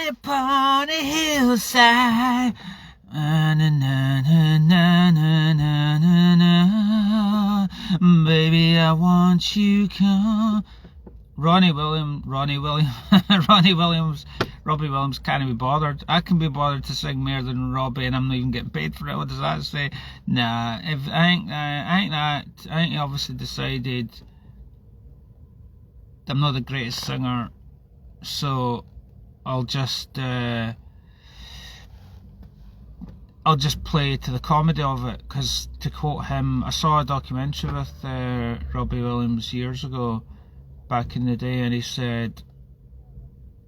upon a hillside. Na, na, na, na, na, na, na, na. Baby, I want you come. Robbie Williams can't be bothered. I can be bothered to sing more than Robbie, and I'm not even getting paid for it. What does that say? Nah, I think he obviously decided I'm not the greatest singer, so I'll just play to the comedy of it. Because to quote him, I saw a documentary with Robbie Williams years ago, back in the day, and he said,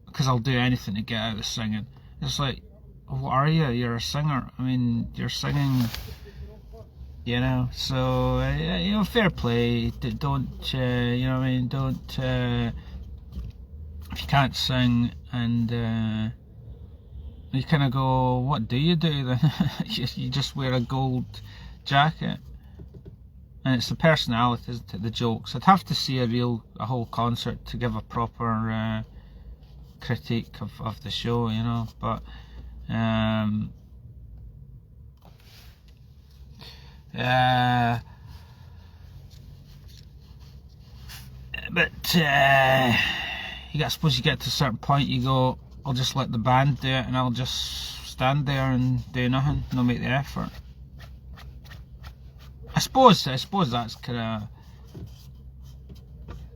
because I'll do anything to get out of singing. It's like, what are you? You're a singer. I mean, you're singing, you know. So you know, fair play. Don't you know what I mean? Don't if you can't sing and you kind of go, what do you do then? You just wear a gold jacket. And it's the personality, isn't it? The jokes. I'd have to see a whole concert to give a proper critique of the show, you know. But I suppose you get to a certain point, you go, I'll just let the band do it, and I'll just stand there and do nothing, no make the effort. I suppose that's kind of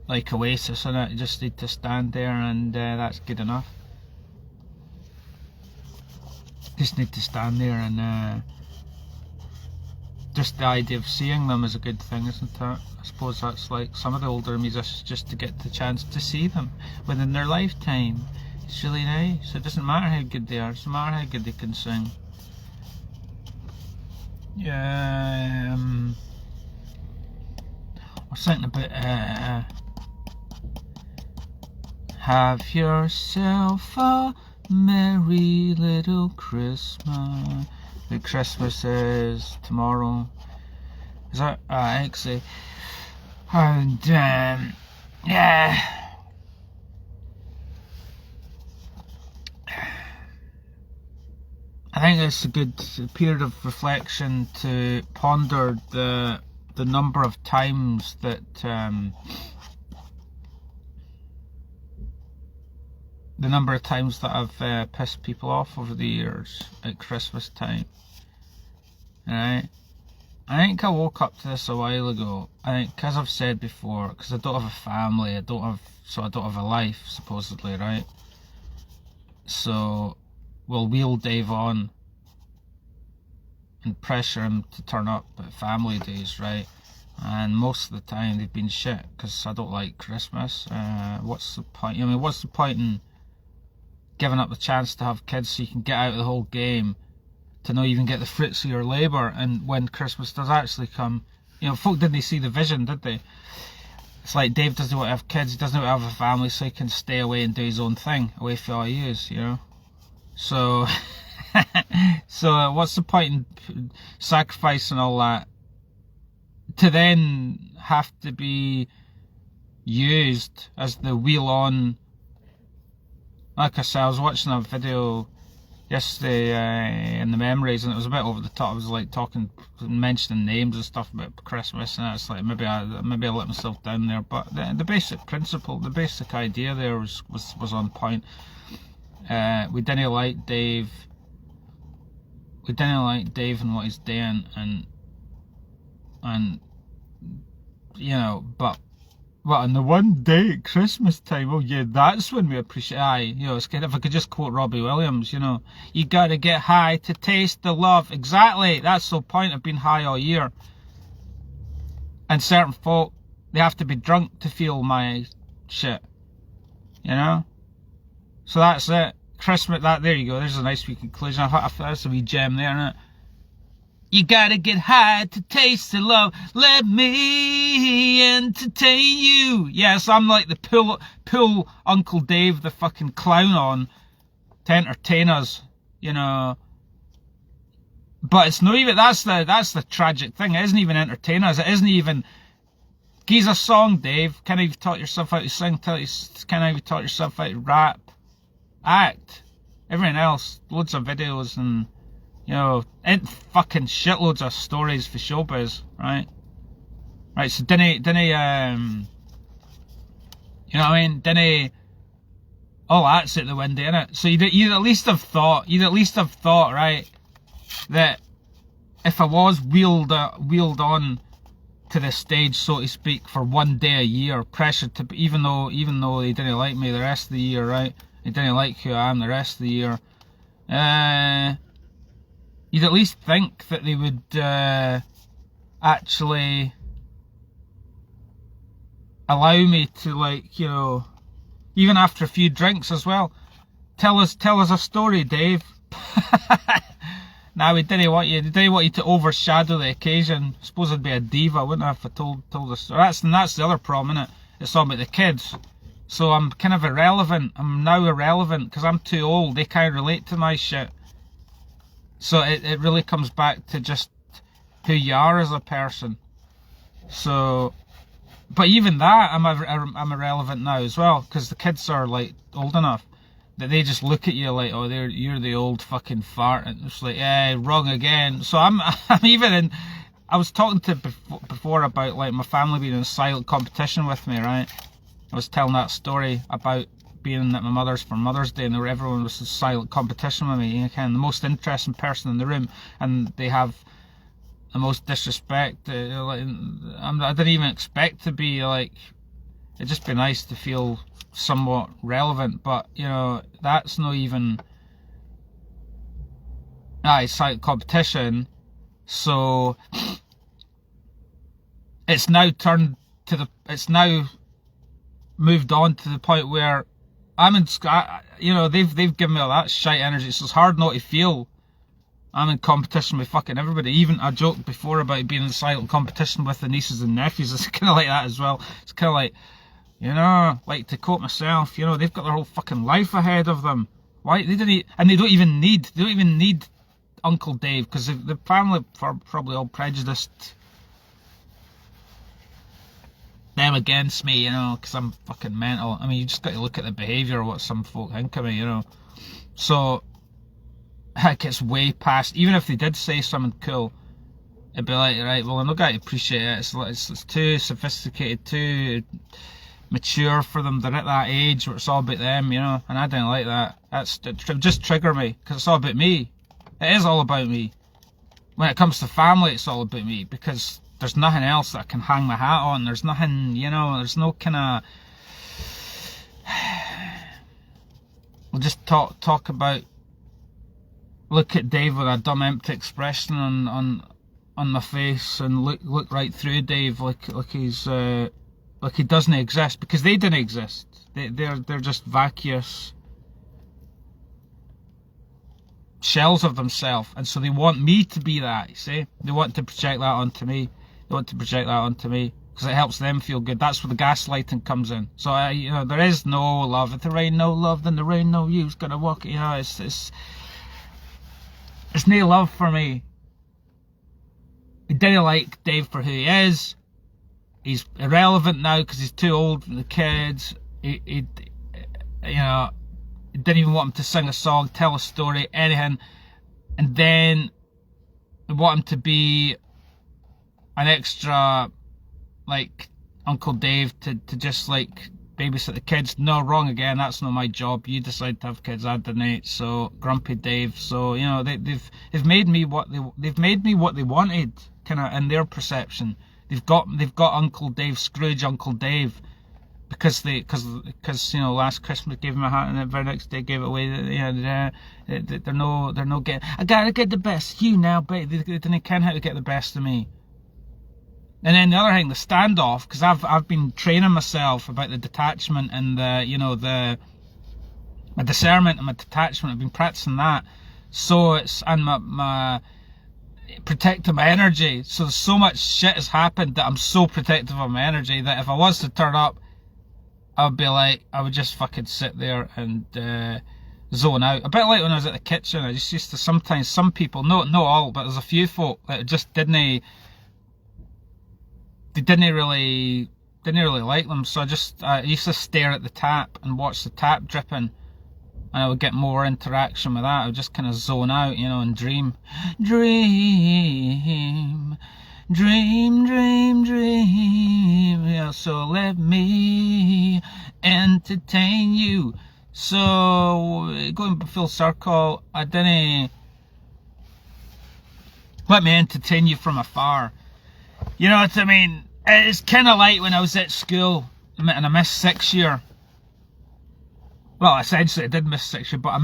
like Oasis, innit? You just need to stand there, and that's good enough. Just need to stand there, and just the idea of seeing them is a good thing, isn't it? I suppose that's like some of the older musicians, just to get the chance to see them within their lifetime. It's really nice. It doesn't matter how good they are, it doesn't matter how good they can sing. Yeah, I was thinking about have yourself a merry little Christmas. The Christmas is tomorrow. Is that actually? And yeah. I think it's a good period of reflection to ponder the number of times that I've pissed people off over the years at Christmas time. Right? I think I woke up to this a while ago. I think, as I've said before, because I don't have a family, I don't have a life, supposedly, right? So we'll wheel Dave on and pressure him to turn up at family days, right? And most of the time they've been shit, because I don't like Christmas. What's the point? I mean, what's the point in giving up the chance to have kids so you can get out of the whole game, to not even get the fruits of your labour, and when Christmas does actually come, you know, folk didn't see the vision, did they? It's like Dave doesn't want to have kids, he doesn't want to have a family, so he can stay away and do his own thing, away from all he is, you know? So, so what's the point in sacrificing all that to then have to be used as the wheel on? Like I said, I was watching a video yesterday in the memories, and it was a bit over the top. I was like mentioning names and stuff about Christmas, and it's like maybe I let myself down there. But the basic principle, the basic idea there was on point. We didn't like Dave. We didn't like Dave and what he's doing, and you know, but on the one day at Christmas time, oh yeah, that's when we appreciate. Aye, you know, it's kind of, if I could just quote Robbie Williams, you know, you gotta get high to taste the love. Exactly, that's the point of being high all year. And certain folk, they have to be drunk to feel my shit, you know. So that's it. Christmas, there you go, there's a nice wee conclusion. I thought that's a wee gem there, isn't it? You gotta get high to taste the love. Let me entertain you. Yes, I'm like the pull Uncle Dave the fucking clown on to entertain us, you know. But it's not even, that's the tragic thing. It isn't even entertain us. It isn't even, give us a song, Dave. Can you taught yourself how to sing? Can you taught yourself how to rap? Act. Everything else, loads of videos and, you know, and fucking shitloads of stories for showbiz, right? Right, so you know what I mean? All that's at the window, innit? So you'd at least have thought, right, that if I was wheeled on to the stage, so to speak, for one day a year, pressured to, even though they didn't like me the rest of the year, right? They didn't like who I am the rest of the year. You'd at least think that they would actually allow me to, like, you know, even after a few drinks as well, tell us a story, Dave. Nah, they didn't want you to overshadow the occasion. I suppose I'd be a diva, wouldn't I, if I told the story. That's the other problem, innit? It's all about the kids. So I'm kind of irrelevant. I'm now irrelevant because I'm too old. They can't relate to my shit. So it really comes back to just who you are as a person. So, but even that, I'm irrelevant now as well, because the kids are, like, old enough that they just look at you like, oh, you're the old fucking fart, and it's like, wrong again. So I'm even in. I was talking to before about, like, my family being in a silent competition with me, right? I was telling that story about being at my mother's for Mother's Day, and everyone was in silent competition with me. You know, kind of the most interesting person in the room, and they have the most disrespect. I didn't even expect to be, like, it'd just be nice to feel somewhat relevant, but, you know, that's not even, it's like competition. So it's now moved on to the point where I'm in, you know, they've given me all that shite energy, so it's hard not to feel I'm in competition with fucking everybody. Even I joked before about being in silent competition with the nieces and nephews. It's kind of like that as well. It's kind of like, you know, like, to quote myself, you know, they've got their whole fucking life ahead of them. Why they don't even need Uncle Dave, because the family are probably all prejudiced. Them against me, you know, because I'm fucking mental. I mean, you just got to look at the behaviour of what some folk think of me, you know. So it gets way past. Even if they did say something cool, it'd be like, right, well, I'm not going to appreciate it. It's too sophisticated, too mature for them. They're at that age where it's all about them, you know, and I didn't like that. It just trigger me, because it's all about me. It is all about me. When it comes to family, it's all about me, because there's nothing else that I can hang my hat on. There's nothing, you know, there's no kind of, we'll just talk about, look at Dave with a dumb empty expression on my face, and look right through Dave like he's like he doesn't exist, because they didn't exist. They're just vacuous shells of themselves, and so they want me to be that. You see, they want to project that onto me. Because it helps them feel good. That's where the gaslighting comes in. So you know, there is no love. If there ain't no love, then there ain't no use. Gonna walk. You know, it's no love for me. I didn't like Dave for who he is. He's irrelevant now because he's too old for the kids. He you know, he didn't even want him to sing a song, tell a story, anything. And then I want him to be an extra, like, Uncle Dave to just, like, babysit the kids. No, wrong again. That's not my job. You decide to have kids. I didn't. So grumpy Dave. So, you know, they've made me what they wanted, kind of, in their perception. They've got Uncle Dave, Scrooge Uncle Dave, because you know, last Christmas gave him a hat and the very next day gave it away. You know, they're no getting. I gotta get the best. You now, baby. They didn't care how to get the best of me. And then the other thing, the standoff, because I've been training myself about the detachment and the, you know, my discernment and my detachment. I've been practicing that. So it's, and my protecting my energy. So much shit has happened that I'm so protective of my energy that if I was to turn up, I would just fucking sit there and zone out. A bit like when I was at the kitchen. I just used to, sometimes some people, not all, but there's a few folk that just didn't really like them. So I used to stare at the tap and watch the tap dripping and I would get more interaction with that. I would just kind of zone out, you know, and dream. Dream, dream, dream, dream. Yeah, so let me entertain you. So, going full circle, I didn't... Let me entertain you from afar. You know what I mean? It's kind of like when I was at school and I missed 6th year. Well, essentially I did miss 6th year, but I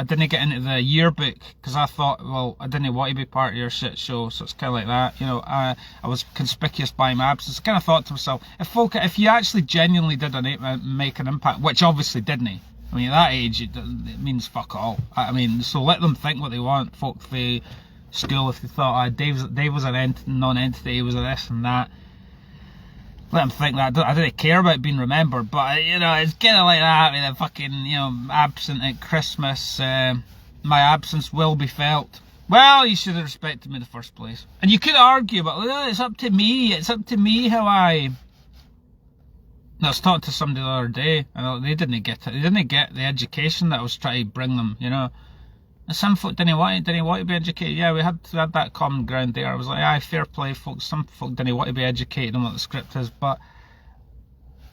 didn't get into the yearbook because I thought, well, I didn't want to be part of your shit show, so it's kind of like that. You know, I was conspicuous by my absence. I kind of thought to myself, if you actually genuinely did make an impact, which obviously didn't. I mean, at that age, it means fuck all. I mean, so let them think what they want. Folk, the school, if they thought Dave was a non-entity, he was a this and that. Let them think that. I didn't care about being remembered, but you know, it's kind of like that. I mean, fucking, you know, absent at Christmas. My absence will be felt. Well, you should have respected me in the first place. And you could argue, but it's up to me. It's up to me how I. I was talking to somebody the other day, and they didn't get it. They didn't get the education that I was trying to bring them. You know. Some folk didn't want to be educated. Yeah, we had that common ground there. I was like, aye, fair play, folks. Some folk didn't want to be educated on what the script is, but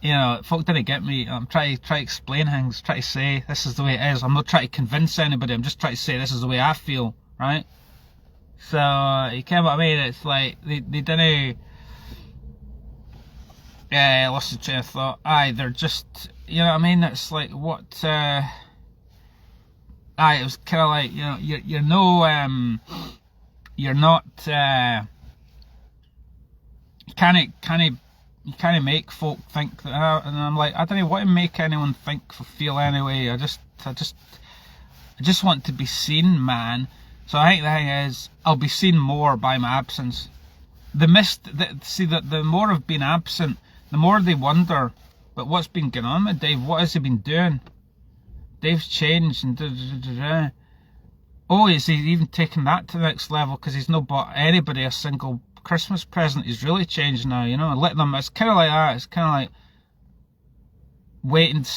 you know, folk didn't get me. I'm trying to explain things, try to say this is the way it is. I'm not trying to convince anybody. I'm just trying to say this is the way I feel, right? So you get what I mean? It's like they didn't. Yeah, lost the train of thought. Aye, they're just, you know what I mean? It's like what. Aye, it was kind of like, you know, you're not, you can't make folk think that, and I'm like, I don't want to make anyone think or feel anyway. I just want to be seen, man. So I think the thing is, I'll be seen more by my absence. The more I've been absent, the more they wonder, but what's been going on with Dave? What has he been doing? Dave's changed and oh, is he even taking that to the next level because he's not bought anybody a single Christmas present? He's really changed now, you know. And let them. It's kind of like that. It's kind of like wait and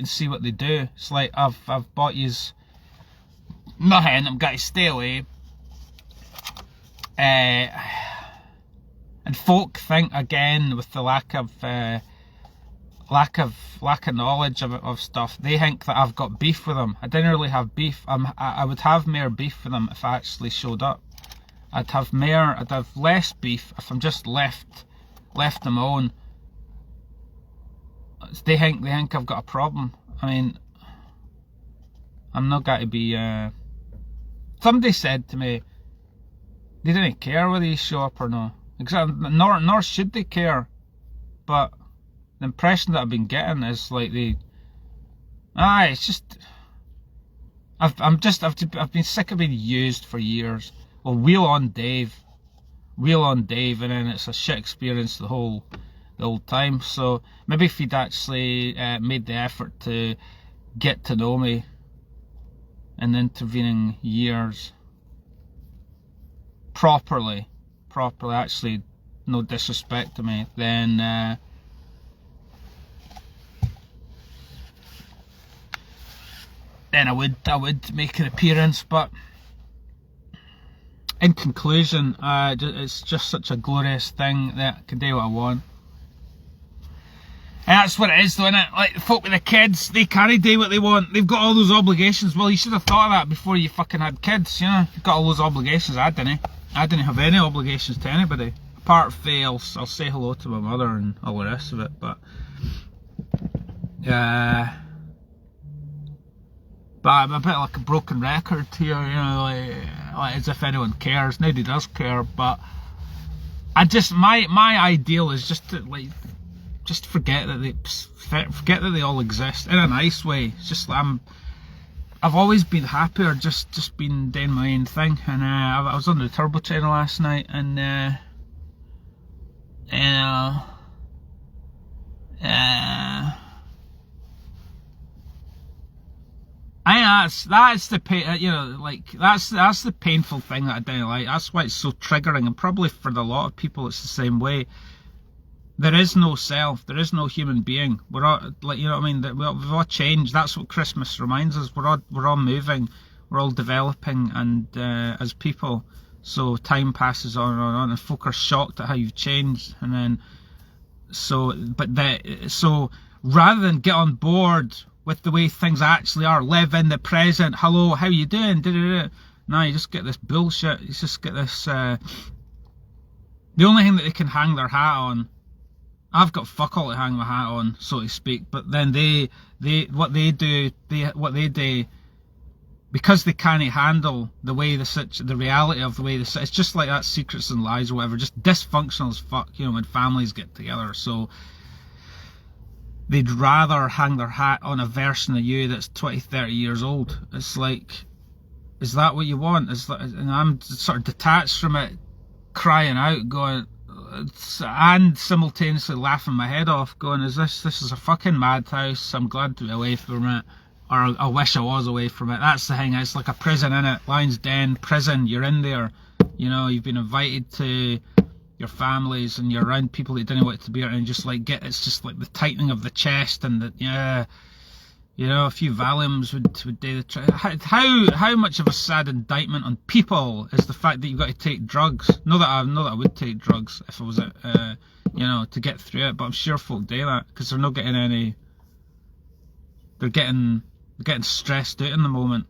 see what they do. It's like I've bought yous nothing. I'm going to stay away. And folk think again with the lack of knowledge of stuff, they think that I've got beef with them. I didn't really have beef. I would have more beef with them if I actually showed up. I'd have less beef if I'm just left them alone. They think I've got a problem. I mean, I'm not going to be. Somebody said to me, they didn't care whether you show up or not. Nor should they care. But the impression that I've been getting is like it's just I've been sick of being used for years. Well, wheel on Dave, and then it's a shit experience the whole time. So maybe if he'd actually made the effort to get to know me in the intervening years properly, actually, no disrespect to me, then I would make an appearance. But in conclusion, it's just such a glorious thing that I can do what I want. And that's what it is, though, isn't it? Like the folk with the kids, they can't do what they want. They've got all those obligations. Well, you should have thought of that before you fucking had kids, you know? You've got all those obligations. I didn't have any obligations to anybody. Apart from I'll say hello to my mother and all the rest of it, but I'm a bit like a broken record here, you know, like as if anyone cares. Nobody does care, but my ideal is just to forget that they all exist in a nice way. It's just I've always been happier just been doing my own thing. And I was on the Turbo channel last night, and that's the pain, you know, like that's the painful thing that I don't like. That's why it's so triggering, and probably for a lot of people it's the same way. there is no self, there is no human being. We're all, like, you know what I mean, we've all changed. That's what Christmas reminds us. We're all moving, we're all developing, and as people. So time passes on and on, and folk are shocked at how you've changed. And then so rather than get on board with the way things actually are, live in the present, hello, how you doing, no, you just get this bullshit. You just get this the only thing that they can hang their hat on, I've got fuck all to hang my hat on, so to speak, but then what they do, because they can't handle the way the reality of the way it's just like that Secrets and Lies or whatever, just dysfunctional as fuck, you know, when families get together. So they'd rather hang their hat on a version of you that's 20, 30 years old. It's like, is that what you want? And I'm sort of detached from it, crying out, going, and simultaneously laughing my head off, going, this is a fucking madhouse. I'm glad to be away from it, or I wish I was away from it. That's the thing. It's like a prison, innit? Lion's Den, prison. You're in there. You know, you've been invited to your families, and you're around people that didn't want to be around, and just like it's just like the tightening of the chest, and you know, a few Valiums would do the trick. How much of a sad indictment on people is the fact that you've got to take drugs? Not that I would take drugs if I was you know, to get through it, but I'm sure folk do that because they're not getting any. They're getting stressed out in the moment,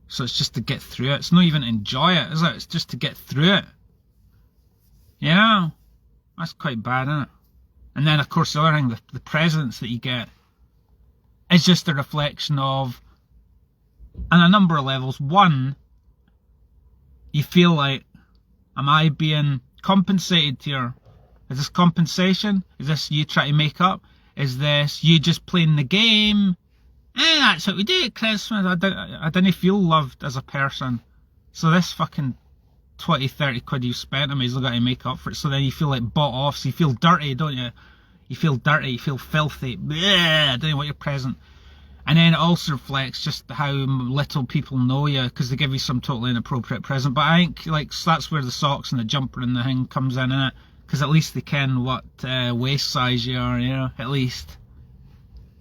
so it's just to get through it. It's not even to enjoy it, is it? It's just to get through it. You know, that's quite bad, isn't it? And then of course the other thing, the presents that you get, is just a reflection of, on a number of levels. One, you feel like, am I being compensated here? Is this compensation? Is this you trying to make up? Is this you just playing the game? That's what we do at Christmas. I didn't feel loved as a person. So this fucking 20, 30 quid you spent on me has got to make up for it. So then you feel like bought off, so you feel dirty, don't you? You feel dirty, you feel filthy. Bleh, I don't know what your present. And then it also reflects just how little people know you, because they give you some totally inappropriate present. But I think like that's where the socks and the jumper and the thing comes in it, because at least they ken what waist size you are, you know. At least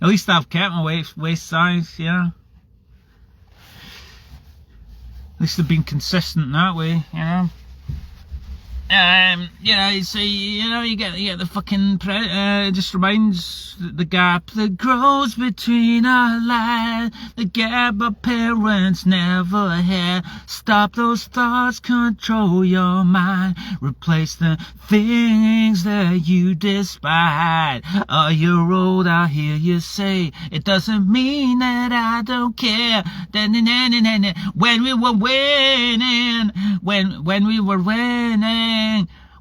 I've kept my waist size, you know. At least they've been consistent that way, you know. You know, so you get the fucking it just reminds the gap that grows between our lives, the gap our parents never had. Stop those thoughts, control your mind, replace the things that you despise. Oh, you're old, I hear you say, it doesn't mean that I don't care. When we were winning, when we were winning,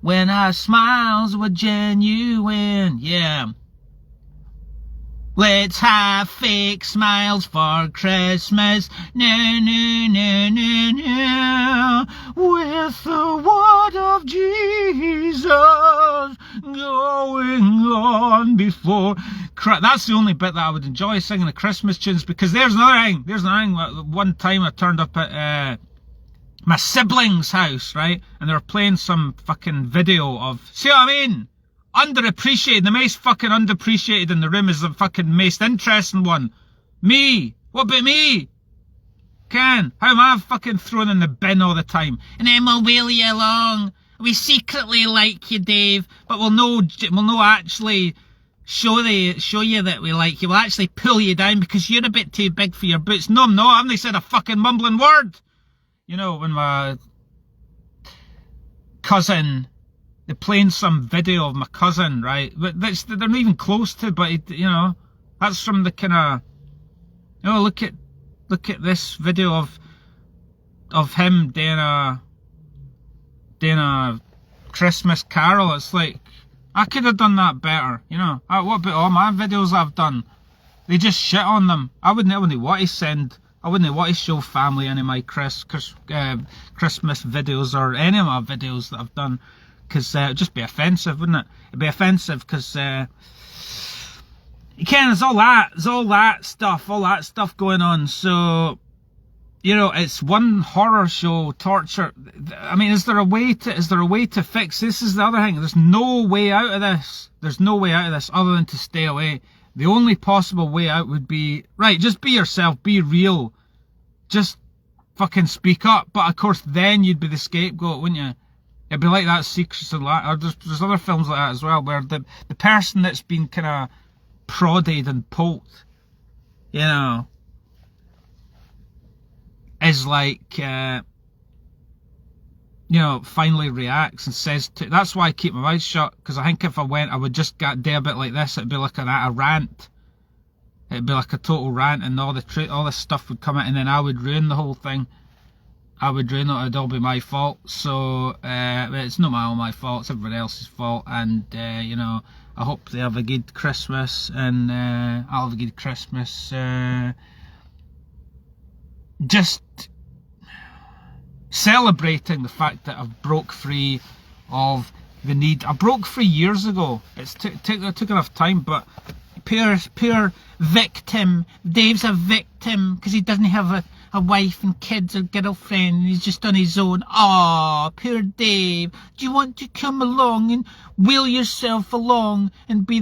when our smiles were genuine, yeah. Let's have fake smiles for Christmas, no, no, no, no, no. With the word of Jesus going on before. That's the only bit that I would enjoy, singing the Christmas tunes, because there's another thing. One time I turned up at my siblings' house, right? And they were playing some fucking video of, see what I mean? Underappreciated. The most fucking underappreciated in the room is the fucking most interesting one. Me. What about me? How am I fucking thrown in the bin all the time? And then we'll wheel you along. We secretly like you, Dave, but we'll no actually show you that we like you. We'll actually pull you down because you're a bit too big for your boots. No, I'm not. I haven't said a fucking mumbling word. You know, when my cousin, they're playing some video of my cousin, right? But they're not even close to, but you know, that's from the kind of, you know, look at this video of him doing a Christmas carol. It's like, I could have done that better, you know. What about all my videos I've done? They just shit on them. I wouldn't want to show family any of my Christmas videos or any of my videos that I've done, because it'd just be offensive, wouldn't it? It'd be offensive because you can. There's all that stuff going on. So you know, it's one horror show torture. I mean, is there a way to fix this? Is the other thing. There's no way out of this. There's no way out of this other than to stay away. The only possible way out would be, right, just be yourself, be real. Just fucking speak up. But of course, then you'd be the scapegoat, wouldn't you? It'd be like that Secrets of Life. Or there's other films like that as well, where the person that's been kind of prodded and poked, you know, is like, you know, finally reacts and says to. That's why I keep my mouth shut, because I think if I went, I would just do a bit like this. It'd be like a rant. It'd be like a total rant, and all this stuff would come out, and then I would ruin the whole thing. I would ruin it. It'd all be my fault. So it's not all my fault. It's everybody else's fault. And you know, I hope they have a good Christmas, and I'll have a good Christmas. Just celebrating the fact that I've broke free of the need. I broke free years ago. It took enough time, but pure victim. Dave's a victim because he doesn't have a wife and kids or girlfriend, and he's just on his own. Aw, poor Dave. Do you want to come along and wheel yourself along and be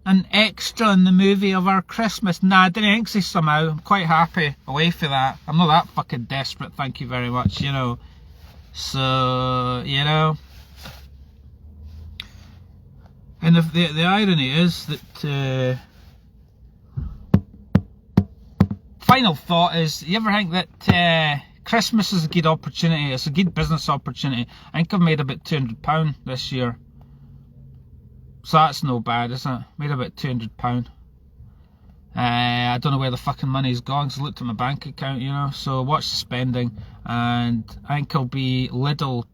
an extra in the movie of our Christmas? Nah, I didn't think so somehow. I'm quite happy away for that. I'm not that fucking desperate, thank you very much, you know. So, you know. And the irony is that final thought is, you ever think that Christmas is a good opportunity? It's a good business opportunity. I think I've made about £200 this year. So that's no bad, is it? Made about £200. I don't know where the fucking money's gone, because I looked at my bank account, you know. So watch the spending, and I think I'll be Lidl,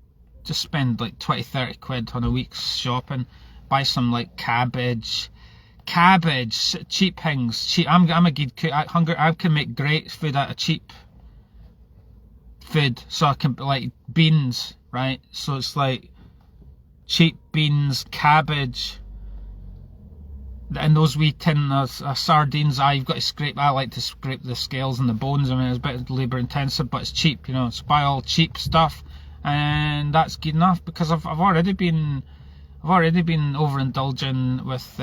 just spend like 20-30 quid on a week's shopping. Buy some like cabbage, cheap things. Cheap. I'm a good cook. I can make great food out of cheap food. So I can, like, beans, right? So it's like cheap beans, cabbage, and those wee tin of sardines. You've got to scrape. I like to scrape the scales and the bones. I mean, it's a bit labour intensive, but it's cheap, you know. So buy all cheap stuff, and that's good enough, because I've already been overindulging with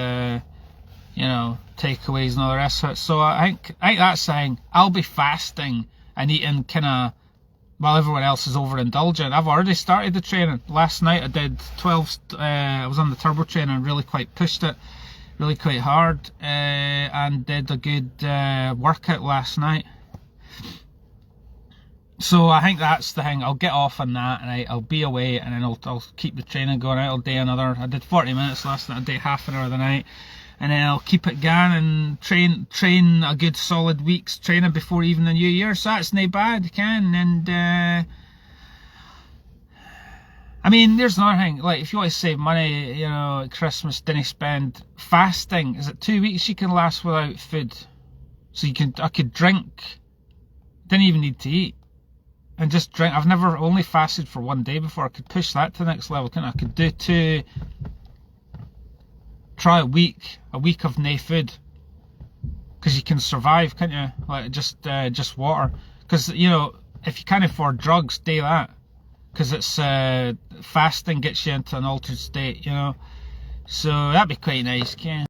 you know, takeaways and all the rest of it. So I think that's the thing. I'll be fasting and eating kind of while everyone else is overindulging. I've already started the training. Last night I did 12. I was on the turbo trainer and really quite pushed it, really quite hard, and did a good workout last night. So I think that's the thing. I'll get off on that, and I'll be away, and then I'll keep the training going out all day. I did 40 minutes last night. I did half an hour the night, and then I'll keep it going and train a good solid week's training before even the new year. So that's not bad, you can. And I mean, there's another thing. Like, if you want to save money, you know, at Christmas, didn't spend. Fasting, is it 2 weeks you can last without food? So I could drink, didn't even need to eat, and just drink. I've never only fasted for 1 day before. I could push that to the next level, couldn't I? I could do try a week of no food, because you can survive, can't you? Like just water, because, you know, if you can't afford drugs, do that, because it's fasting gets you into an altered state, you know. So that'd be quite nice, can